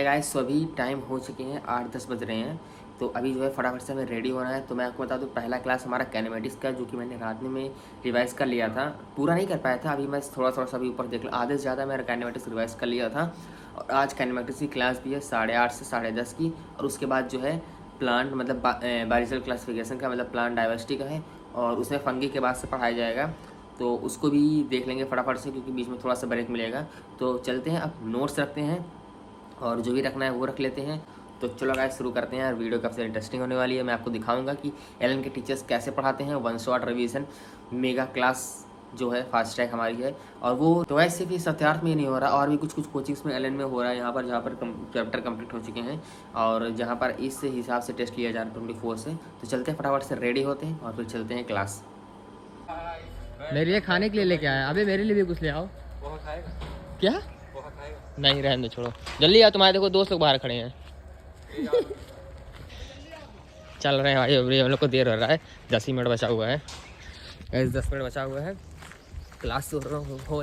Guys तो अभी time हो चुके हैं 8-10 बज रहे हैं। तो अभी जो है फटाफट से हमें रेडी होना है। तो मैं आपको बता दूं, पहला क्लास हमारा कैनेमेटिक्स का, जो कि मैंने रात में रिवाइज़ कर लिया था। पूरा नहीं कर पाया था, अभी मैं थोड़ा थोड़ा सा अभी ऊपर देख लूँ। आधे से ज़्यादा मैंने कैनेमेटिक्स रिवाइज़ कर लिया था। और आज कैनेमेटिक्स की क्लास भी है 8:30 से 10:30 की। और उसके बाद जो है प्लांट मतलब बायोलॉजिकल क्लासिफिकेशन का, मतलब प्लांट डाइवर्सिटी का है। और उसमें फंगी के बाद से पढ़ाया जाएगा, तो उसको भी देख लेंगे फटाफट से, क्योंकि बीच में थोड़ा सा ब्रेक मिलेगा। तो चलते हैं, अब नोट्स रखते हैं और जो भी रखना है वो रख लेते हैं। तो चलो गाइस शुरू करते हैं। वीडियो काफ़ी इंटरेस्टिंग होने वाली है। मैं आपको दिखाऊंगा कि एलन के टीचर्स कैसे पढ़ाते हैं। 1 शॉट रिवीजन मेगा क्लास जो है फास्ट ट्रैक हमारी है। और वो तो ऐसे भी सत्यार्थ में ही नहीं हो रहा, और भी कुछ कुछ कोचिंग्स में एलन में हो रहा है यहाँ पर, जहाँ पर चैप्टर कंप्लीट हो चुके हैं और जहाँ पर इस हिसाब से टेस्ट लिया जा रहा है 24 से। तो चलते हैं, फटाफट से रेडी होते हैं और फिर चलते हैं क्लास। मेरे लिए खाने के लिए लेके आया। अबे मेरे लिए भी कुछ ले आओ। क्या? नहीं रहने दो, छोड़ो। जल्दी आओ, तुम्हारे देखो दोस्त लोग बाहर खड़े हैं। चल रहे हैं भाई, अभी हम लोग को देर हो रहा है। 10 ही मिनट बचा हुआ है, 10 मिनट बचा हुआ है। क्लास हो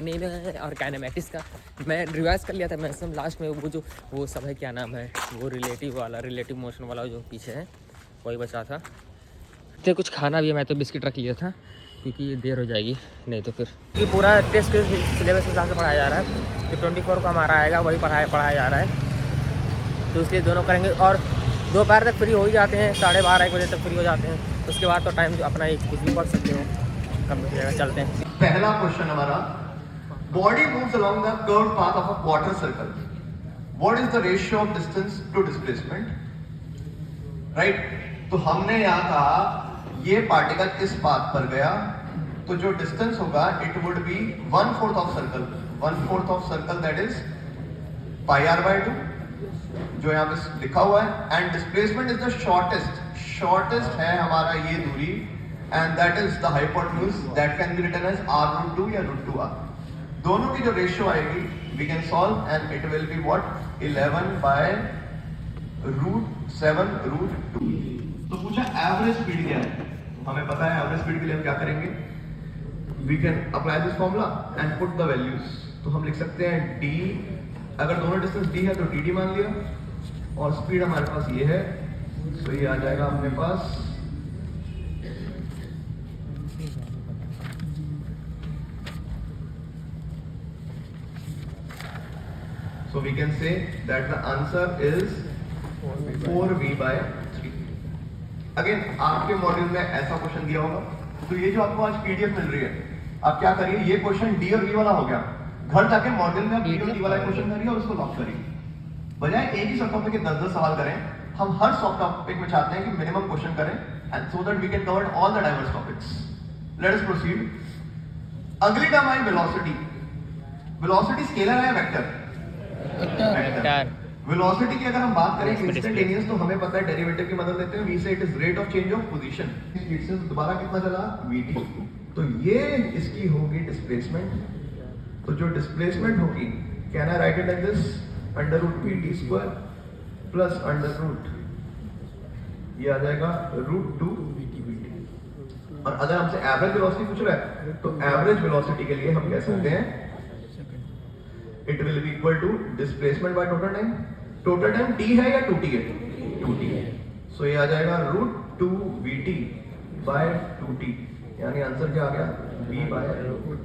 नहीं रहा है। और काइनेमेटिक्स का मैं रिवाइज कर लिया था। मैं सब लास्ट में वो सब है, क्या नाम है वो, रिलेटिव मोशन वाला जो पीछे है वही बचा था। तो कुछ खाना भी है, मैं तो बिस्किट रख लिया था क्योंकि ये देर हो जाएगी नहीं तो फिर। ये पूरा टेस्ट के सिलेबस के हिसाब से पढ़ाया जा रहा है। जो 24 को हमारा आएगा वही पढ़ाया जा रहा है। तो इसलिए दोनों करेंगे और दोपहर तक फ्री हो ही जाते हैं, 12:30-1 बजे तक फ्री हो जाते हैं। उसके बाद तो टाइम अपना एक कुछ भी पढ़ सकते हो, कम हो जाएगा। चलते हैं। पहला क्वेश्चन हमारा, body moves along the curved path of a quarter circle, what is the ratio of distance to displacement? Right, तो हमने यहाँ कहा ये पार्टिकल इस पाथ पर गया, तो जो डिस्टेंस होगा it would be 1/4 of circle. 1/4 of circle that is πr/2, जो यहाँ पे लिखा हुआ है। And displacement is the shortest है हमारा ये दूरी, and that is the hypotenuse that can be written as r√2 या √2r। दोनों की जो रेशियो आएगी we can solve and it will be what, 11/√7√2। तो पूछा एवरेज स्पीड क्या है, हमें पता है एवरेज स्पीड के लिए हम क्या करेंगे, we can apply this formula and put the values। तो हम लिख सकते हैं d, अगर दोनों डिस्टेंस d है तो dd मान लिया, और स्पीड हमारे पास ये है, तो ये आ जाएगा अपने पास so we can say that the answer is 4v/3। Again आपके मॉड्यूल में ऐसा क्वेश्चन दिया होगा, तो ये जो आपको आज पीडीएफ मिल रही है, आप क्या करिए, ये क्वेश्चन डी और वी वाला हो गया, घर जाके मॉड्यूल में डी और वी वाला क्वेश्चन करिए और उसको लॉक करिए। बजाय एक ही सब टॉपिक के 10-10 सवाल करें, हम हर सब टॉपिक में चाहते हैं कि मिनिमम क्वेश्चन करें, and so that we can cover all the diverse topics. Let us proceed. अगली टर्म आई वेलोसिटी। वेलोसिटी स्केलर है वेक्टर? वेक्टर। वेलोसिटी की अगर हम बात करें इंस्टेंटेनियस, तो हमें पता है डेरिवेटिव की मदद लेते हैं, वी से it is rate of change of position. Speed से दोबारा कितना चला, vt। तो ये इसकी होगी डिस्प्लेसमेंट। तो जो डिस्प्लेसमेंट होगी, can I right it like this, √p_t² plus √ ये आ जाएगा √2 vt। और अगर हमसे एवरेज वेलोसिटी पूछ रहा है, तो एवरेज वेलोसिटी के लिए हम कह सकते हैं it will be equal to displacement by total time। total time t है या 2t है? 2t है। so ये आ जाएगा √2 vt by 2t, यानी आंसर क्या आ गया, v/2।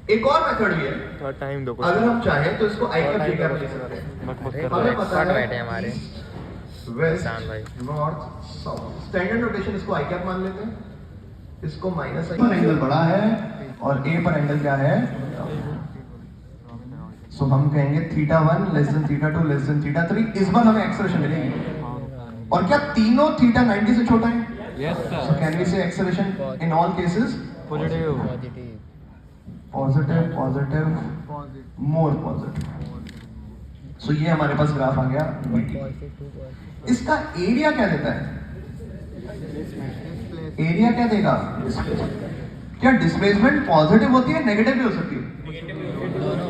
एक और मेथड भी है, थोड़ा टाइम दो, अगर हम चाहें तो इसको i कैप j कैप ले सकते हैं। हमें पता है हमारे west north south, standard rotation इसको i कैप मान लेते हैं। इसको माइनस पर एंगल बड़ा है और a पर एंगल क्या है, सो हम कहेंगे θ1 θ2 θ3। इस बार हमें एक्सेलरेशन मिलेगी, और क्या तीनों θ 90 से छोटा है? Yes sir. So can we say acceleration in all cases positive, more positive. So ये हमारे पास ग्राफ आ गया। इसका एरिया क्या देता है, एरिया क्या देगा, क्या डिस्प्लेसमेंट पॉजिटिव होती है नेगेटिव भी हो सकती है?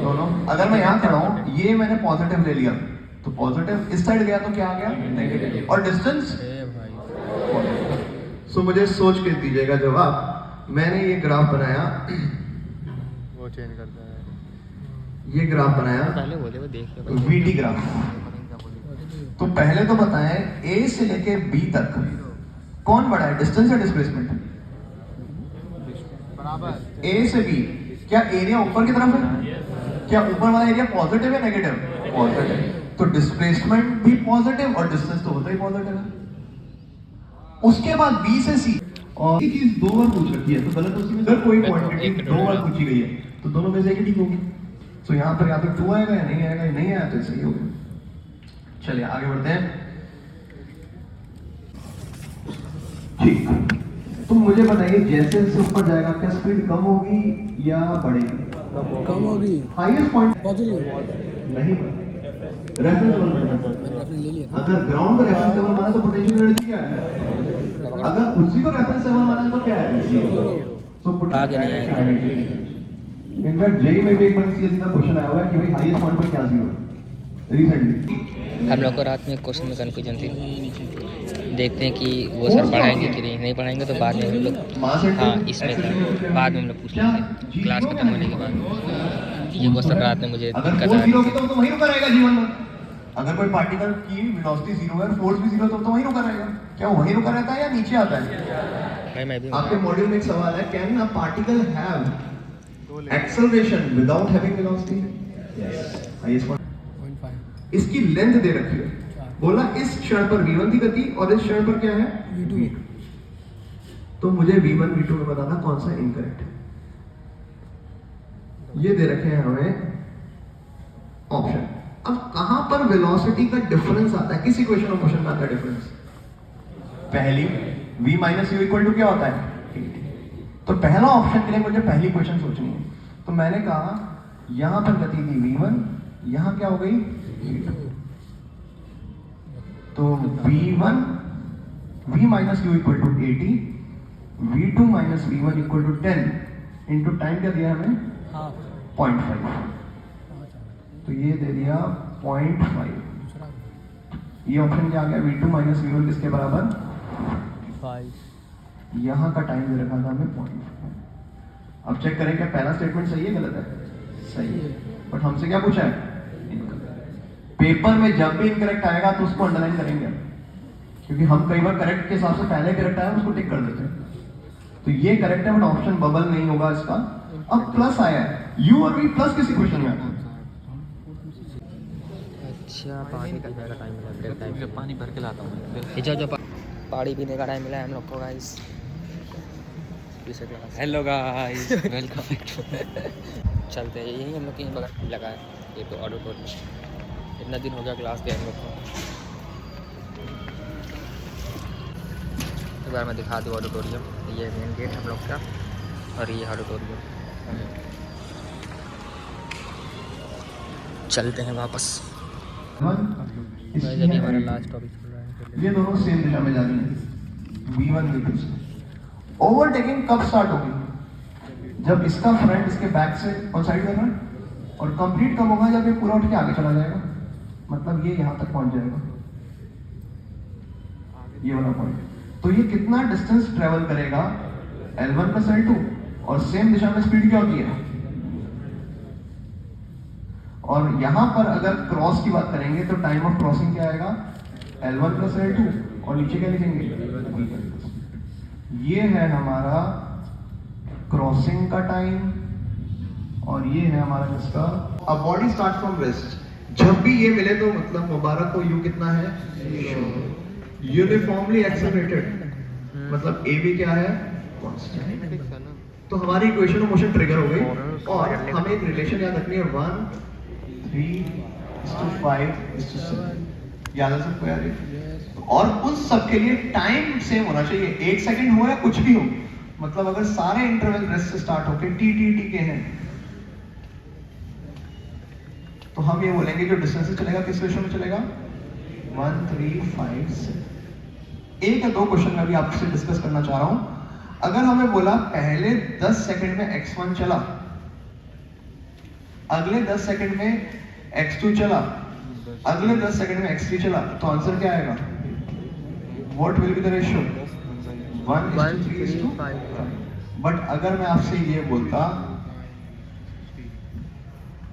दोनों। अगर मैं यहाँ खड़ा हूँ, ये मैंने पॉजिटिव ले लिया, तो पॉजिटिव इस साइड गया तो क्या आ गया, नेगेटिव। और डिस्टेंस, सो मुझे सोच के दीजिएगा जवाब। मैंने ये ग्राफ बनाया, वो चेंज करता है, ये ग्राफ बनाया पहले बोले वो देख के वीटी ग्राफ। तो पहले तो बताएं ए से लेके बी तक कौन बड़ा है, डिस्टेंस या डिस्प्लेसमेंट? बराबर। ए से बी, क्या एरिया ऊपर की तरफ है? क्या ऊपर वाला एरिया पॉजिटिव है नेगेटिव? पॉजिटिव। तो डिस्प्लेसमेंट भी पॉजिटिव और डिस्टेंस तो होता ही पॉजिटिव है। उसके बाद बी से सी, और ये चीज 2 बार पूछ रखी है, तो गलत उसी में अगर कोई क्वांटिटी 2 बार पूछी गई है तो दोनों में से एक ही ठीक होगी। तो यहाँ पर या तो 2 आएगा या नहीं आएगा, नहीं आया तो सही हो गया। चलिए आगे बढ़ते हैं। ठीक, तो मुझे बताइए जैसे जैसे ऊपर जाएगा क्या स्पीड कम होगी या बढ़ेगी? कम होगी। हाईएस्ट पॉइंट पॉजिटिव नहीं, रेफरेंस ले लिया। अगर ग्राउंड को रेफरेंस लेवल माना तो पोटेंशियल एनर्जी क्या है? अगर उसी को रेफरेंस लेवल माना तो क्या है? तो आगे नहीं आएगा। इनफैक्ट जेई में भी एक बार सीधा क्वेश्चन आया हुआ है कि भाई हाईएस्ट पॉइंट पर क्या जीरो है रिसेंटली। हम लोग को रात में क्वेश्चन में कन्फ्यूजन थी, देखते हैं कि वो सर पढ़ाएंगे कि नहीं पढ़ाएंगे, तो बाद में हम लोग हाँ इसमें था, बाद में हम लोग पूछ लेंगे क्लास खत्म होने के बाद। ये क्वेश्चन रात में मुझे अगर दिक्कत आ फोर्स रही जीरो की थी। तो वहीं रुका रहेगा जीवन में। अगर कोई पार्टिकल की वेलोसिटी जीरो है, फोर्स भी जीरो है, तो वहीं रुका रहेगा। क्या वो वहीं रुका रहता है या नीचे आता है? भाई मैं भी आपके मॉड्यूल में एक सवाल है, can a particle have acceleration without having velocity? Yes, highest point. 0.5 इसकी लेंथ दे रखी है, बोला इस क्षण पर v1 की गति और इस क्षण पर क्या है v2। तो मुझे v1 v2 में बताना कौन सा इनकरेक्ट है। ये दे रखे हैं हमें ऑप्शन। अब कहां पर वेलोसिटी का डिफरेंस आता है, किस इक्वेशन और क्वेश्चन में आता है डिफरेंस? पहली v minus u equal to क्या होता है? तो पहला ऑप्शन के लिए मुझे पहली क्वेश्चन सोचनी है। तो मैंने कहा यहां पर गति थी v1, यहां क्या हो गई v2। तो v1 v minus u equal to 80, v2 minus v1 equal to 10 into time क्या दिया हमें? 0.5। तो ये दे दिया 0.5। ये ऑप्शन क्या आ गया? v2 माइनस v1 किसके बराबर? 5। यहाँ का टाइम दे रखा था हमें 0.5। अब चेक करें क्या पहला स्टेटमेंट सही है गलत है? सही है। बट हमसे क्या पूछा है? पेपर में जब भी इनकरेक्ट आएगा तो उसको अंडरलाइन करेंगे, क्योंकि हम कई बार करेक्ट के हिसाब से पहले करेक्ट आया उसको टिक कर देते हैं। तो ये करेक्ट है बट ऑप्शन बबल नहीं होगा इसका। अब प्लस आया है, यू और वी प्लस किसी क्वेश्चन में आता है। अच्छा पानी का ज़्यादा टाइम मिला, ब्रेक टाइम। पानी भर के लाता हूँ। जो पानी पीने का टाइम मिला है हम लोग को गाइस। Hello guys, welcome. चलते हैं, यही हम लोग के बगल लगा है ये तो ऑडिटोरियम। इतना दिन हो गया क्लास के हम लोग को। एक बार मैं दिखा दूँ ऑडिटोरियम। ये मेन गेट हम लोग का और ये ऑडिटोरियम। चलते हैं वापस। अभी हमारा लास्ट टॉपिक चल रहा है। ये दोनों सेम दिशा में जा रही हैं, v1 v2 से। ओवरटेकिंग कब स्टार्ट होगी? जब इसका फ्रंट इसके बैक से कोइंसाइड कर रहा है, और कंप्लीट कब होगा? जब ये पूरा उठ के आगे चला जाएगा, मतलब ये यहां तक पहुंच जाएगा, ये वाला पॉइंट। तो ये कितना डिस्टेंस ट्रेवल करेगा? L1 प्लस L2, और सेम दिशा में स्पीड क्या होती है? और यहां पर अगर क्रॉस की बात करेंगे तो टाइम ऑफ क्रॉसिंग क्या आएगा? L1 प्लस L2, और नीचे क्या लिखेंगे? ये है हमारा क्रॉसिंग का टाइम, और ये है हमारा किसका? A body start from rest. जब भी ये मिले तो मतलब मुबारक को यू कितना है? यूनिफॉर्मली एक्सेलरेटेड, मतलब ए भी क्या है? कांस्टेंट। तो हमारी इक्वेशन ऑफ मोशन ट्रिगर हो गई, और हमें एक रिलेशन याद रखनी है 1 3:5:7। याद है सबको यार? और उस सब के लिए टाइम सेम होना चाहिए, 1 सेकंड हो या कुछ भी हो। मतलब अगर सारे इंटरवल रेस्ट से स्टार्ट होके टी के हैं, तो हम ये बोलेंगे जो डिस्टेंस से चलेगा किस रेशो में चलेगा? 1 3 5 7। एक या दो क्वेश्चन में भी आपसे डिस्कस करना चाह रहा हूं। अगर हमें बोला पहले 10 सेकंड में x1 चला, अगले 10 सेकंड में x2 चला, अगले 10 सेकंड में x3 चला, तो आंसर क्या आएगा? What will be the ratio? 1:3:5। But अगर मैं आपसे ये बोलता,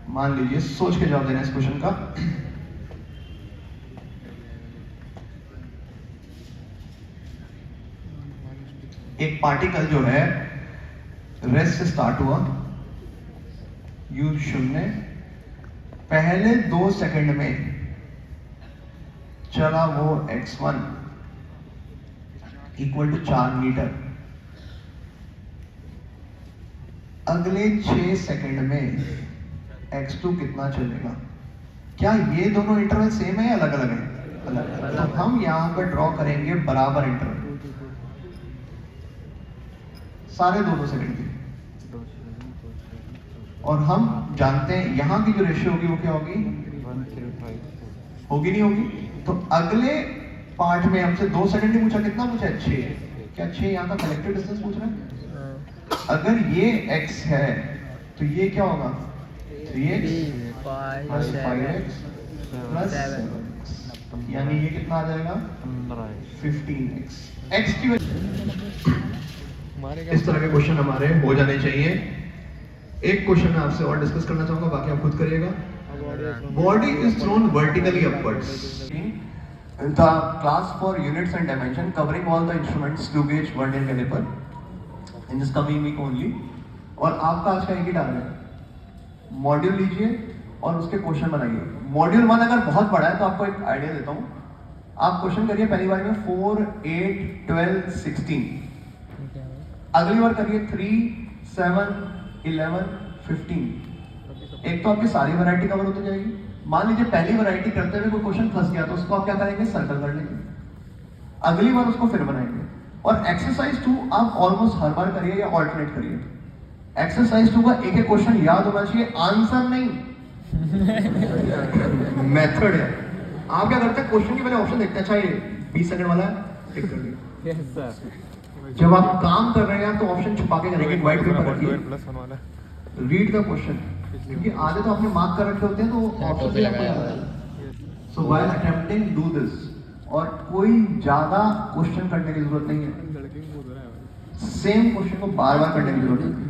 मान लीजिए, सोच के जवाब देना इस क्वेश्चन का, एक पार्टिकल जो है रेस्ट से स्टार्ट हुआ, u0, पहले 2 सेकंड में चला वो x1 इक्वल टू 4 मीटर, अगले 6 सेकंड में x2 कितना चलेगा? क्या ये दोनों इंटरवल सेम है या अलग अलग है? अलग। तो हम यहां पर ड्रॉ करेंगे बराबर इंटरवल, सारे 2 सेकंड के, और हम जानते हैं यहां की जो रेशियो होगी वो क्या होगी? 1:3:5 होगी, नहीं होगी? तो अगले पार्ट में हमसे 2 सेकंड ही पूछा, कितना पूछा? 6। क्या 6 यहाँ का कलेक्टिव डिस्टेंस पूछ रहे हैं? अगर ये x है तो ये क्या होगा? 3x plus 5x plus 7x, यानी ये कितना आ जाएगा? 15x। x की इस तरह के क्वेश्चन हमारे हो जाने चाहिए। एक क्वेश्चन मैं आपसे और डिस्कस करना चाहूंगा, बाकी आप खुद करिएगा। Body is thrown vertically upwards. The class for units and dimension covering all the instruments, screw gauge, vernier caliper in this coming week only। और आपका आज का एक ही टारगेट, मॉड्यूल लीजिए और उसके क्वेश्चन बनाइए। मॉड्यूल 1 अगर बहुत बड़ा है तो आपको एक आइडिया देता हूँ, आप क्वेश्चन करिए पहली बार में 4, 8, 12, 16, अगली बार करिए 3, 7, 11, 15। एक तो आपकी सारी वैरायटी कवर होती जाएगी। मान लीजिए पहली वैरायटी करते हुए कोई क्वेश्चन फंस गया तो उसको आप क्या करेंगे? सर्कल कर लेंगे, अगली बार उसको फिर बनाएंगे। और एक्सरसाइज 2 आप ऑलमोस्ट हर बार करिए या ऑल्टरनेट करिए। एक्सरसाइज 2 का एक एक क्वेश्चन याद होना चाहिए, आंसर नहीं, मेथड है। आप क्या करते हैं? क्वेश्चन के पहले ऑप्शन देखते हैं, अच्छा ये 20 सेकंड वाला है, टिक कर दिया। Yes sir. जब आप काम कर रहे हैं तो ऑप्शन छुपा के करेंगे, व्हाइट पेपर रखिए, रीड द क्वेश्चन, क्योंकि आधे तो आपने मार्क कर रखे होते हैं तो ऑप्शन भी आपको याद है। सो व्हाइल अटेम्प्टिंग डू दिस, और कोई ज्यादा क्वेश्चन करने की जरूरत नहीं है, सेम क्वेश्चन को बार बार करने की जरूरत नहीं है।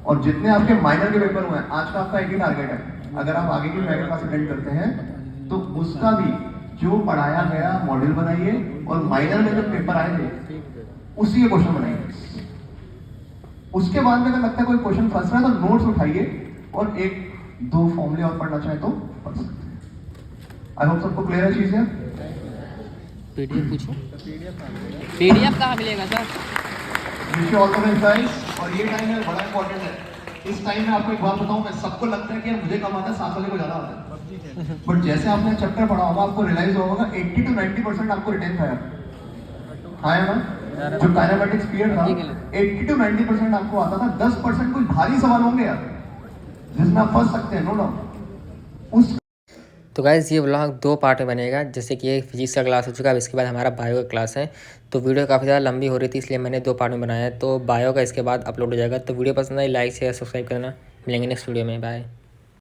और जितने आपके माइनर के पेपर हुए हैं, आज का आपका एक ही टारगेट है, अगर आप आगे की मेगा क्लास अटेंड करते हैं तो उसका भी जो पढ़ाया गया मॉडल बनाइए, और माइनर में जब पेपर आए थे उसी के क्वेश्चन बनाइए। उसके बाद में अगर लगता है कोई क्वेश्चन फंस रहा है तो नोट्स उठाइए और 1-2 फॉर्मूले और पढ़ना चाहे तो पढ़ सकते हैं। आई होप सबको क्लियर है चीजें। पीडीएफ पूछो। पीडीएफ कहाँ मिलेगा sir? Wish you all the best guys. और ये टाइम है बड़ा इंपॉर्टेंट है। इस टाइम में आपको एक बात बताऊं, मैं सबको लगता है कि यार मुझे कम आता है, 7 वाले को ज्यादा आता है, बट जैसे आपने चैप्टर पढ़ा होगा आपको रियलाइज होगा 80 to 90% आपको रिटेन था यार। हाँ है ना? जो काइनेमैटिक्स पीरियड था 80 to 90% आपको आता था, 10% कुछ भारी सवाल होंगे यार जिसमें आप फंस सकते हैं, नो डाउट। उस तो गाइज़ ये व्लॉग 2 पार्ट में बनेगा, जैसे कि एक फिजिक्स का क्लास हो चुका है, अब इसके बाद हमारा बायो का क्लास है। तो वीडियो काफ़ी ज़्यादा लंबी हो रही थी, इसलिए मैंने 2 पार्ट में बनाया है। तो बायो का इसके बाद अपलोड हो जाएगा। तो वीडियो पसंद आई लाइक शेयर सब्सक्राइब करना। मिलेंगे नेक्स्ट वीडियो में, बाय।